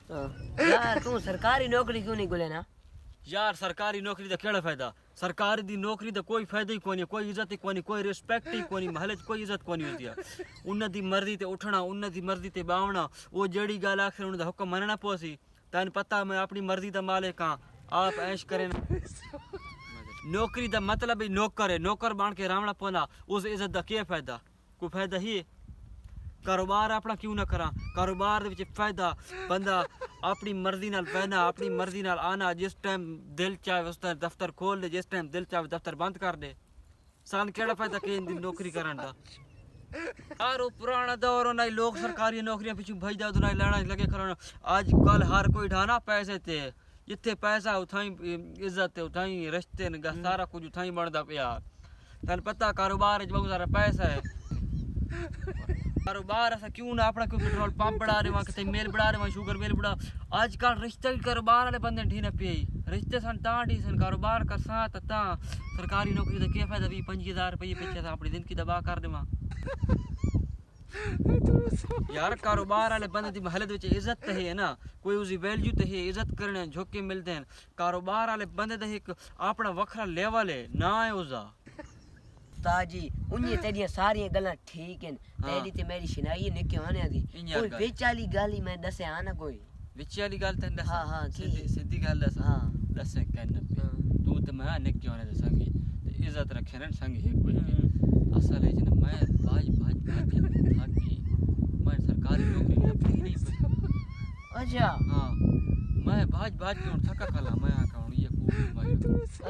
यार तू सरकारी नौकरी क्यों नहीं गुले ना यार सरकारी नौकरी दा केड़ा फायदा सरकारी दी नौकरी दा कोई फायदा ही कोनी कोई इज्जत ही कोनी कोई रिस्पेक्ट ही कोनी महल च कोई इज्जत कोनी होती है उन्हां दी मर्जी ते उठना उन्हां दी मर्जी ते बावना वो जेड़ी गल आखर उन्हां दा हुक्म मनना पोसी तैन पता मैं अपनी मर्जी दा मालिक हां आप ऐश करें नौकरी दा मतलब ही नौकर है नौकर बन के रावना पौना उस इज्जत दा क्या फायदा कोई फायदा ही कारोबार अपना क्यों ना करा कारोबार दे विच फायदा बंदा अपनी मर्जी नाल बहना अपनी मर्जी नाल आना जिस टाइम दिल चाहे उस टाइम दफ्तर खोल दे जिस टाइम दिल चाहे दफ्तर बंद कर दे सान केड़ा फायदा कि इन दी नौकरी करन दा यार वो पुराना दौर होना लोग सरकारी नौकरियां पिछू भजदा उधर लेना लगे करन आजकल हर कोई ढाना पैसे ते जिथे पैसा उठाई इज्जत उठाई रिश्ते न सारा कुछ उठाई बनदा पिया तन पता कारोबार च बहुत सारा पैसा है कारोबार ऐसा क्यों ना अपना कोई पेट्रोल पंप बढ़ा रहे वहाँ कितने मेल बढ़ा रहे वहाँ शुगर मेल बढ़ा आजकल रिश्ते भी कारोबार वाले बंदे ठीक पे रिश्ते सन तां ठीक सन कारोबार कर साथ तां सरकारी नौकरी का क्या फायदा 20-25 रुपये पीछे था अपनी जिंदगी दबा कर देवा यार कारोबार वाले बंदे दी महल विच इज्जत है ना कोई उसकी वैल्यू तो है इज्जत करने झोंके मिलते हैं कारोबार वाले बंदे दा एक अपना वखरा लेवल है ना है उसका ताजी उन्हें तेरिया सारी गल्लां ठीक हैं तेरी ते मेरी शिनाई निके आने दी कोई विच वाली गल ही मैं दसे आना कोई विच वाली गल तन दस हां सीधी गल दस हां दस कहना तू तो मैं निके आने दे संगी ते इज्जत रखे ना संगी एक कोई असल है जन मैं भाज के थक गई मैं सरकारी नौकरी लगती नहीं पे अच्छा हां मैं भाज के थका खला मैं आ कहूं ये को भाई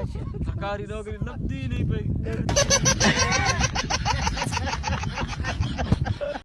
अच्छा सरकारी नौकरी लगती नहीं पे